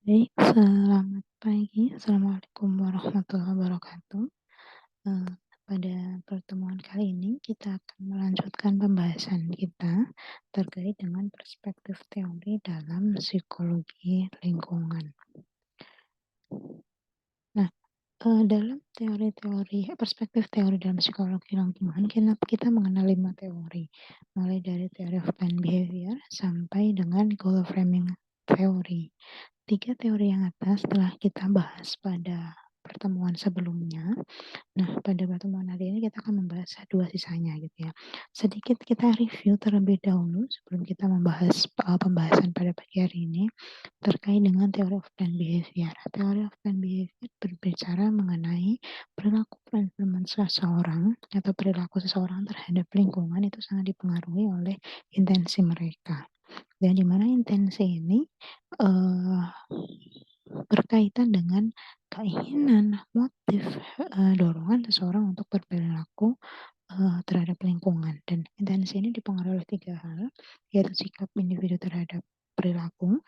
Baik, selamat pagi. Assalamualaikum warahmatullahi wabarakatuh. Pada pertemuan kali ini kita akan melanjutkan pembahasan kita terkait dengan perspektif teori dalam psikologi lingkungan. Nah, dalam perspektif teori dalam psikologi lingkungan, kita mengenal 5 teori, mulai dari teori of planned behavior sampai dengan goal framing theory. 3 teori yang atas telah kita bahas pada pertemuan sebelumnya. Nah, pada pertemuan hari ini kita akan membahas 2 sisanya gitu ya. Sedikit kita review terlebih dahulu sebelum kita membahas pembahasan pada pagi hari ini terkait dengan teori of planned behavior. Teori of planned behavior berbicara mengenai perilaku performance seseorang atau perilaku seseorang terhadap lingkungan itu sangat dipengaruhi oleh intensi mereka. Dan di mana intensi ini uh, berkaitan dengan keinginan, motif, dorongan seseorang untuk berperilaku, terhadap lingkungan. Dan intensi ini dipengaruhi oleh 3 hal, yaitu sikap individu terhadap perilaku,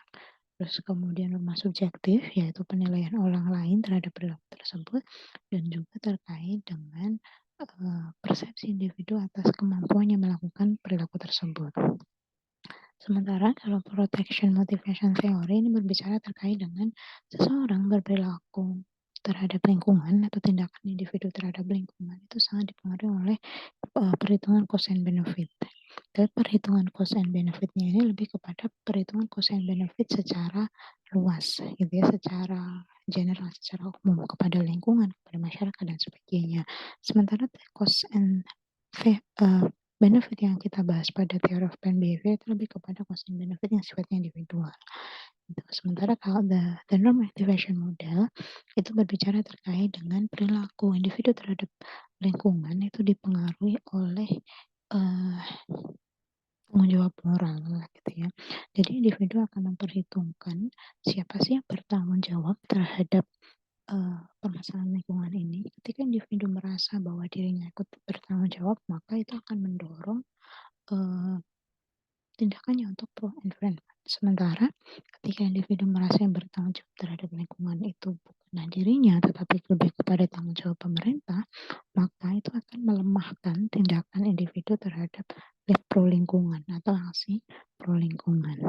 terus kemudian norma subjektif, yaitu penilaian orang lain terhadap perilaku tersebut, dan juga terkait dengan, persepsi individu atas kemampuannya melakukan perilaku tersebut. Sementara kalau protection motivation theory ini berbicara terkait dengan seseorang berperilaku terhadap lingkungan atau tindakan individu terhadap lingkungan itu sangat dipengaruhi oleh perhitungan cost and benefit. Dan perhitungan cost and benefit-nya ini lebih kepada perhitungan cost and benefit secara luas gitu ya, secara general, secara umum kepada lingkungan, kepada masyarakat dan sebagainya. Sementara cost and benefit yang kita bahas pada theory of planned behavior itu lebih kepada cost and benefit yang sifatnya individual. Gitu. Sementara kalau the norm activation model itu berbicara terkait dengan perilaku individu terhadap lingkungan itu dipengaruhi oleh uh, tanggung jawab moral gitu ya. Jadi individu akan memperhitungkan siapa sih yang bertanggung jawab terhadap permasalahan lingkungan ini. Ketika individu merasa bahwa dirinya ikut bertanggung jawab, maka itu akan mendorong uh, tindakannya untuk pro environment. Sementara ketika individu merasa yang bertanggung jawab terhadap lingkungan itu bukan dirinya, tetapi lebih kepada tanggung jawab pemerintah, maka itu akan melemahkan tindakan individu terhadap pro lingkungan atau aksi pro lingkungan.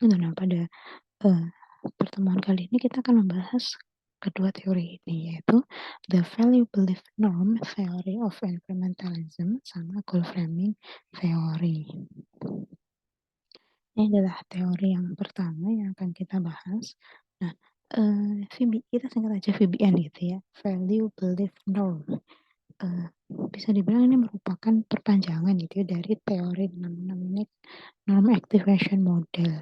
Nah, pada pertemuan kali ini kita akan membahas kedua teori ini, yaitu the value belief norm theory of environmentalism sama goal framing theory. Ini adalah teori yang pertama yang akan kita bahas. Nah, kita singkat aja VBN gitu ya, value belief norm. Bisa dibilang ini merupakan perpanjangan gitu ya dari teori namanya norm activation model.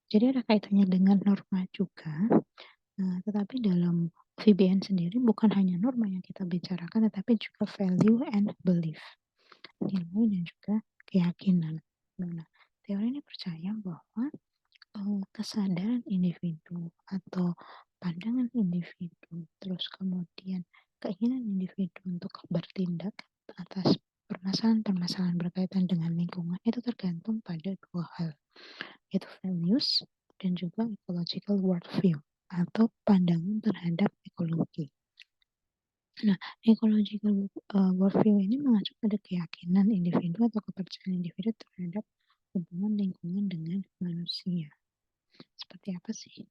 Jadi ada kaitannya dengan norma juga. Tetapi dalam VBN sendiri bukan hanya norma yang kita bicarakan, tetapi juga value and belief, nilai dan juga keyakinan. Nah, teori ini percaya bahwa kesadaran individu atau pandangan individu, terus kemudian keinginan individu untuk bertindak atas permasalahan-permasalahan berkaitan dengan lingkungan itu tergantung pada 2 hal, yaitu values dan juga ecological worldview atau pandangan terhadap ekologi. Nah, ecological worldview ini mengacu pada keyakinan individu atau kepercayaan individu terhadap hubungan lingkungan dengan manusia. Seperti apa sih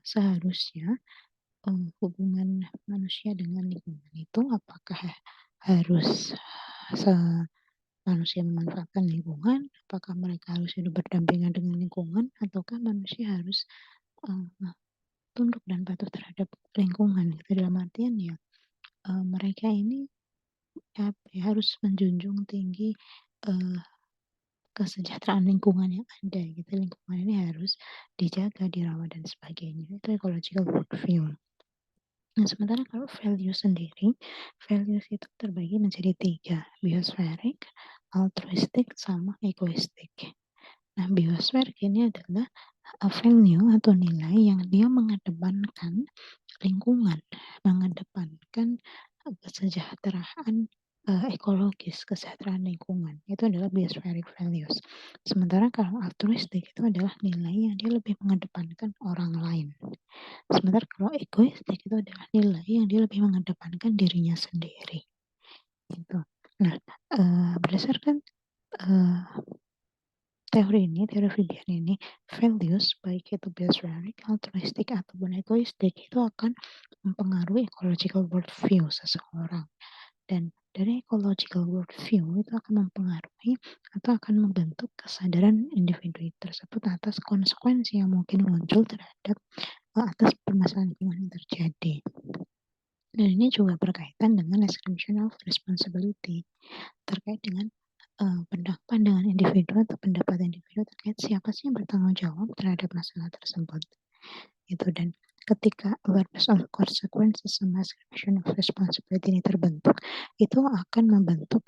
seharusnya hubungan manusia dengan lingkungan itu? Apakah harus manusia memanfaatkan lingkungan? Apakah mereka harus hidup berdampingan dengan lingkungan? Ataukah manusia harus tunduk dan patuh terhadap lingkungan? Gitu. Dalam artian ya mereka ini harus menjunjung tinggi kesejahteraan lingkungan yang ada gitu. Lingkungan ini harus dijaga, dirawat dan sebagainya. Itu ecological worldview. Nah, sementara kalau value sendiri, values itu terbagi menjadi 3, biospheric, altruistic, sama egoistic. Nah, biospheric ini adalah value atau nilai yang dia mengedepankan lingkungan, mengedepankan kesejahteraan ekologis, kesejahteraan lingkungan, itu adalah biospheric values. Sementara kalau altruistik itu adalah nilai yang dia lebih mengedepankan orang lain. Sementara kalau egoistik itu adalah nilai yang dia lebih mengedepankan dirinya sendiri, gitu. Nah, berdasarkan, eee, teori Fabian ini, values baik itu biospheric, altruistik, ataupun egoistik itu akan mempengaruhi ecological worldview seseorang. Dan dari ecological worldview itu akan mempengaruhi atau akan membentuk kesadaran individu tersebut atas konsekuensi yang mungkin muncul terhadap atas permasalahan lingkungan yang terjadi. Dan ini juga berkaitan dengan assumption of responsibility terkait dengan pandangan individu atau pendapat individu terkait siapa sih yang bertanggung jawab terhadap masalah tersebut. Gitu. Dan ketika awareness of consequences sama assumption of responsibility ini terbentuk, itu akan membentuk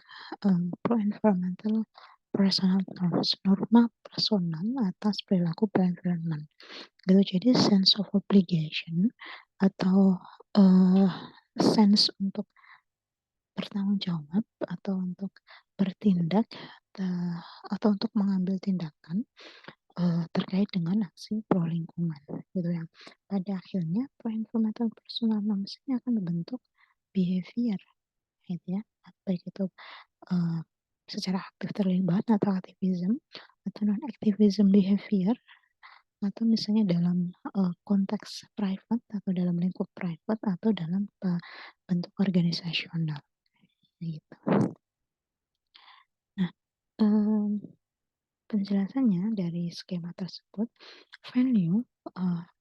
pro-environmental personal norms, norma personal atas perilaku pro-environment. Gitu. Jadi sense of obligation atau sense untuk bertanggung jawab atau untuk bertindak atau untuk mengambil tindakan terkait dengan aksi pro lingkungan gitu ya. Pada akhirnya pro environmental personal norms ini akan membentuk behavior gitu ya. Baik itu uh, secara aktif terlibat atau aktivism atau non activism behavior atau misalnya dalam konteks private atau dalam lingkup private atau dalam bentuk organisasional gitu. Nah, penjelasannya dari skema tersebut, value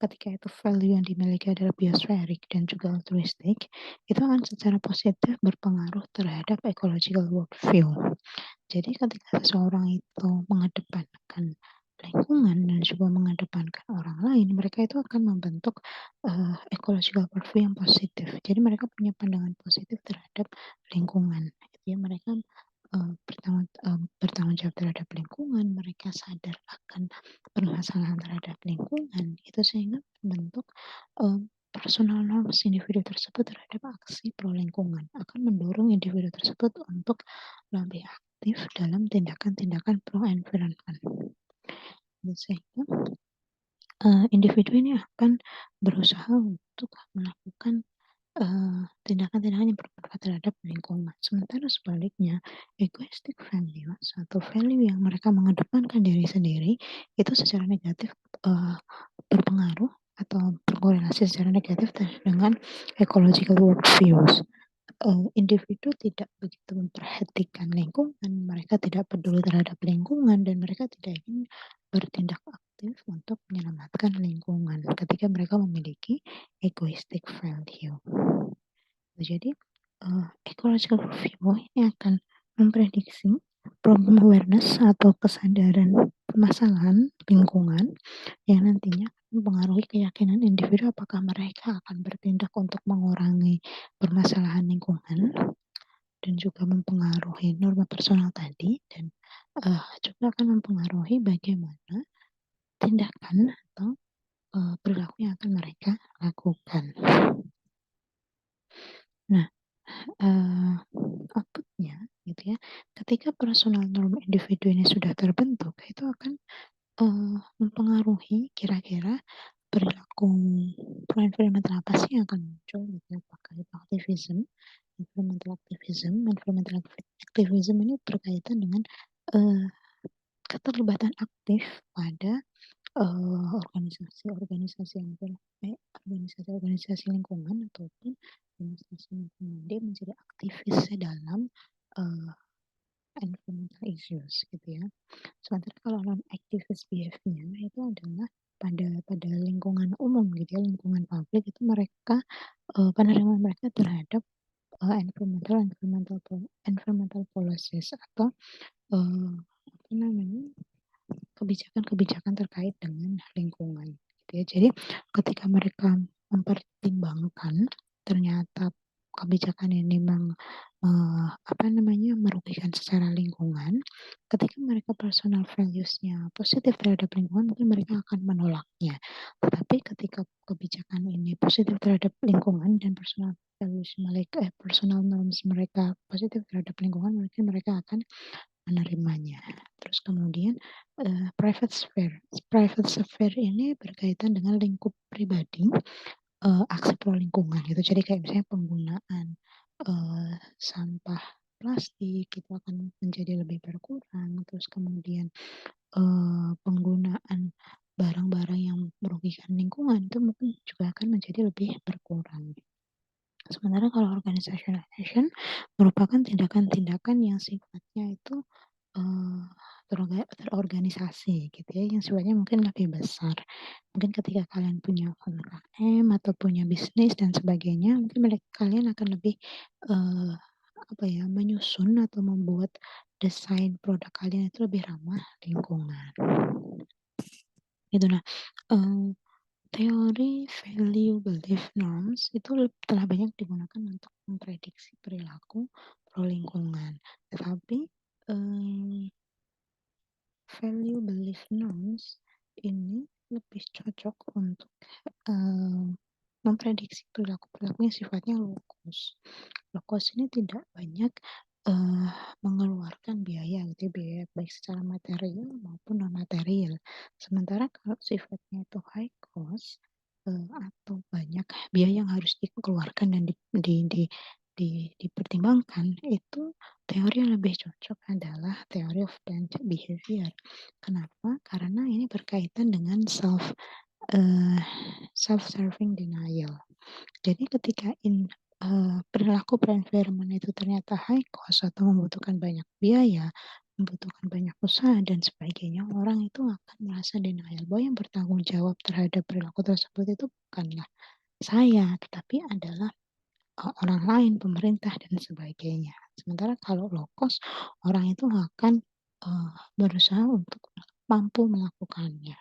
ketika itu value yang dimiliki adalah biospheric dan juga altruistic, itu akan secara positif berpengaruh terhadap ecological worldview. Jadi ketika seseorang itu mengedepankan lingkungan dan juga mengedepankan orang lain, mereka itu akan membentuk ecological worldview yang positif. Jadi mereka punya pandangan positif terhadap lingkungan. Jadi mereka bertanggung jawab terhadap lingkungan, mereka sadar akan permasalahan terhadap lingkungan, itu sehingga membentuk personal norms individu tersebut terhadap aksi pro lingkungan akan mendorong individu tersebut untuk lebih aktif dalam tindakan-tindakan pro environment. Sehingga individu ini akan berusaha untuk melakukan tindakan-tindakan yang bermanfaat terhadap lingkungan. Sementara sebaliknya, egoistic values atau value yang mereka mengedepankan diri sendiri itu secara negatif berpengaruh atau berkorelasi secara negatif dengan ecological worldviews. Individu tidak begitu memperhatikan lingkungan, mereka tidak peduli terhadap lingkungan, dan mereka tidak ingin bertindak aktif untuk menyelamatkan lingkungan ketika mereka memiliki egoistic value. Jadi, ecological review ini akan memprediksi problem awareness atau kesadaran permasalahan lingkungan yang nantinya mempengaruhi keyakinan individu apakah mereka akan bertindak untuk mengurangi permasalahan lingkungan dan juga mempengaruhi norma personal tadi dan juga akan mempengaruhi bagaimana tindakan atau perilaku yang akan mereka lakukan. Nah, outputnya gitu ya, ketika personal norm individu ini sudah terbentuk, itu akan mempengaruhi kira-kira perilaku pro-environmental apa sih yang akan muncul gitu ya, apakah itu aktivism, environmental activism ini berkaitan dengan keterlibatan aktif pada organisasi-organisasi yang organisasi-organisasi lingkungan ataupun organisasi lingkungan dia menjadi aktivis dalam environmental issues gitu ya. Sementara kalau non activist behavior itu adalah pada lingkungan umum gitu ya, lingkungan publik itu mereka penerimaan mereka terhadap environmental policies atau apa namanya kebijakan-kebijakan terkait dengan lingkungan gitu ya. Jadi ketika mereka mempertimbangkan ternyata kebijakan ini merugikan secara lingkungan, ketika mereka personal values-nya positif terhadap lingkungan, mungkin mereka akan menolaknya. Tetapi ketika kebijakan ini positif terhadap lingkungan dan personal norms mereka positif terhadap lingkungan, mungkin mereka akan menerimanya. Terus kemudian, private sphere. Private sphere ini berkaitan dengan lingkup pribadi, aksi pro lingkungan gitu. Jadi kayak misalnya penggunaan, sampah plastik itu akan menjadi lebih berkurang, terus kemudian, penggunaan barang-barang yang merugikan lingkungan itu mungkin juga akan menjadi lebih berkurang. Sementara kalau organizational action merupakan tindakan-tindakan yang sifatnya itu, eee, terorganisasi gitu ya, yang sifatnya mungkin lebih besar. Mungkin ketika kalian punya UMKM atau punya bisnis dan sebagainya, mungkin kalian akan lebih, eee, menyusun atau membuat desain produk kalian itu lebih ramah lingkungan, gitu. Nah, eee teori value belief norms itu telah banyak digunakan untuk memprediksi perilaku pro lingkungan. Tetapi, eee, value belief norms ini lebih cocok untuk, eee, memprediksi perilaku-perilaku yang sifatnya low cost. Low cost ini tidak banyak, eee, mengeluarkan biaya gitu ya, biaya baik secara material maupun non material. Sementara kalau sifatnya itu high cost, atau banyak biaya yang harus dikeluarkan dan dipertimbangkan, itu teori yang lebih cocok adalah teori of planned behavior. Kenapa? Karena ini berkaitan dengan eee, self-serving denial. Jadi ketika perilaku pro-environment itu ternyata high cost atau membutuhkan banyak biaya, membutuhkan banyak usaha dan sebagainya, orang itu akan merasa denial bahwa yang bertanggung jawab terhadap perilaku tersebut itu bukanlah saya, tetapi adalah, orang lain, pemerintah dan sebagainya. Sementara kalau low cost, orang itu akan, berusaha untuk mampu melakukannya.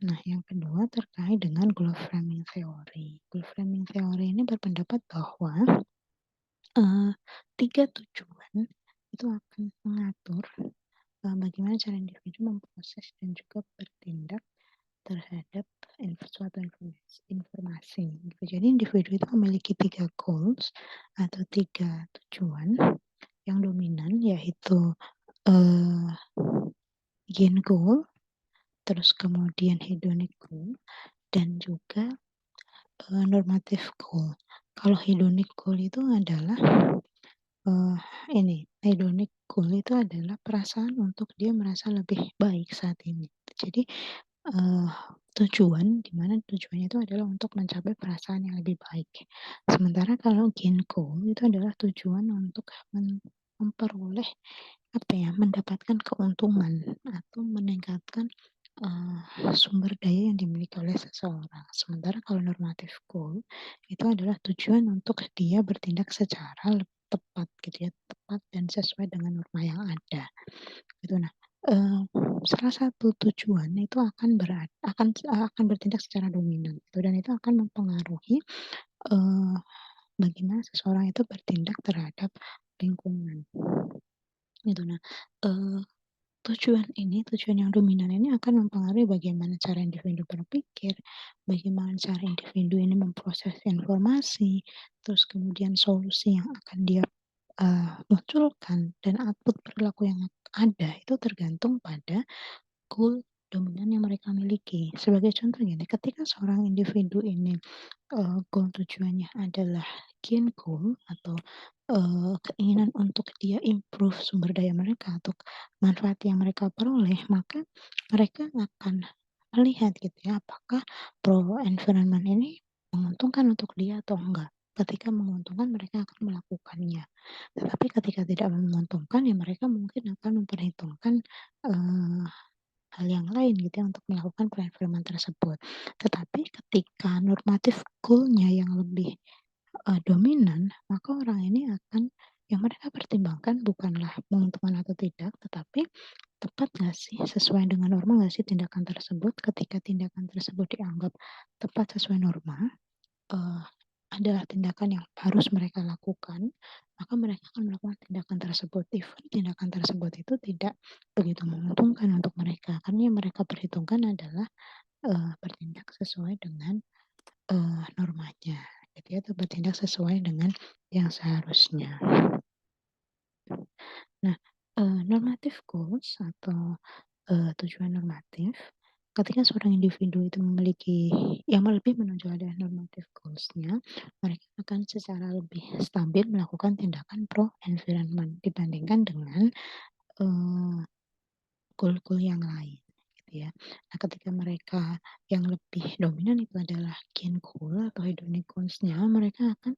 Nah, yang kedua terkait dengan goal framing theory. Goal framing theory ini berpendapat bahwa, eee, 3 tujuan itu akan mengatur, bagaimana cara individu memproses dan juga bertindak terhadap suatu informasi gitu. Jadi individu itu memiliki 3 goals atau 3 tujuan yang dominan yaitu, eee, gain goal, terus kemudian hedonic goal, dan juga normative goal. Kalau hedonic goal itu adalah, eee, hedonic goal itu adalah perasaan untuk dia merasa lebih baik saat ini. Jadi, eee, di mana tujuannya itu adalah untuk mencapai perasaan yang lebih baik. Sementara kalau gain goal itu adalah tujuan untuk memperoleh, mendapatkan keuntungan atau meningkatkan, sumber daya yang dimiliki oleh seseorang. Sementara kalau normative goal, itu adalah tujuan untuk dia bertindak secara tepat gitu ya, tepat dan sesuai dengan norma yang ada, gitu. Nah, eee, salah satu tujuan itu akan bertindak secara dominan gitu dan itu akan mempengaruhi, eee, bagaimana seseorang itu bertindak terhadap lingkungan, gitu. Nah, eee tujuan yang dominan ini akan mempengaruhi bagaimana cara individu berpikir, bagaimana cara individu ini memproses informasi, terus kemudian solusi yang akan dia, munculkan dan output perilaku yang ada itu tergantung pada goal dominan yang mereka miliki. Sebagai contoh gini, ketika seorang individu ini, goal tujuannya adalah gain goal atau, keinginan untuk dia improve sumber daya mereka atau manfaat yang mereka peroleh, maka mereka akan melihat gitu ya, apakah pro environment ini menguntungkan untuk dia atau enggak. Ketika menguntungkan mereka akan melakukannya, tetapi ketika tidak menguntungkan ya mereka mungkin akan memperhitungkan, eee hal yang lain gitu ya untuk melakukan perfilman tersebut. Tetapi ketika normatif goal-nya yang lebih, dominan, maka orang ini akan yang mereka pertimbangkan bukanlah menguntungkan atau tidak, tetapi tepat nggak sih, sesuai dengan norma nggak sih tindakan tersebut. Ketika tindakan tersebut dianggap tepat sesuai norma, eee, adalah tindakan yang harus mereka lakukan, maka mereka akan melakukan tindakan tersebut. Even tindakan tersebut itu tidak begitu menguntungkan untuk mereka, karena yang mereka perhitungkan adalah, bertindak sesuai dengan, normanya, gitu ya, atau bertindak sesuai dengan yang seharusnya. Nah, normative goals atau, tujuan normatif, ketika seorang individu itu memiliki yang lebih menonjol adalah normative goals-nya, mereka akan secara lebih stabil melakukan tindakan pro environment dibandingkan dengan, eee, goal-goal yang lain, gitu ya. Nah, ketika mereka yang lebih dominan itu adalah gain goal atau hedonic goals-nya, mereka akan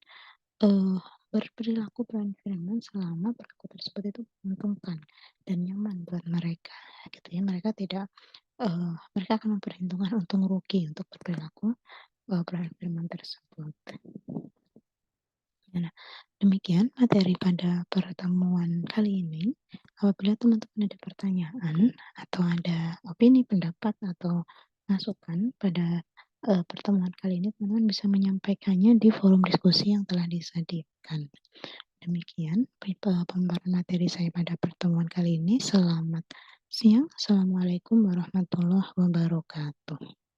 Eee, berperilaku pro-environment selama perilaku tersebut itu menguntungkan dan nyaman buat mereka, gitu ya. Mereka akan memperhitungkan untung rugi untuk berperilaku, pro-environment tersebut. Nah, demikian materi pada pertemuan kali ini. Apabila teman-teman ada pertanyaan atau ada opini, pendapat, atau masukan pada, pertemuan kali ini, teman-teman bisa menyampaikannya di forum diskusi yang telah disediakan. Demikian pemaparan materi saya pada pertemuan kali ini. Selamat siang. Assalamualaikum warahmatullahi wabarakatuh.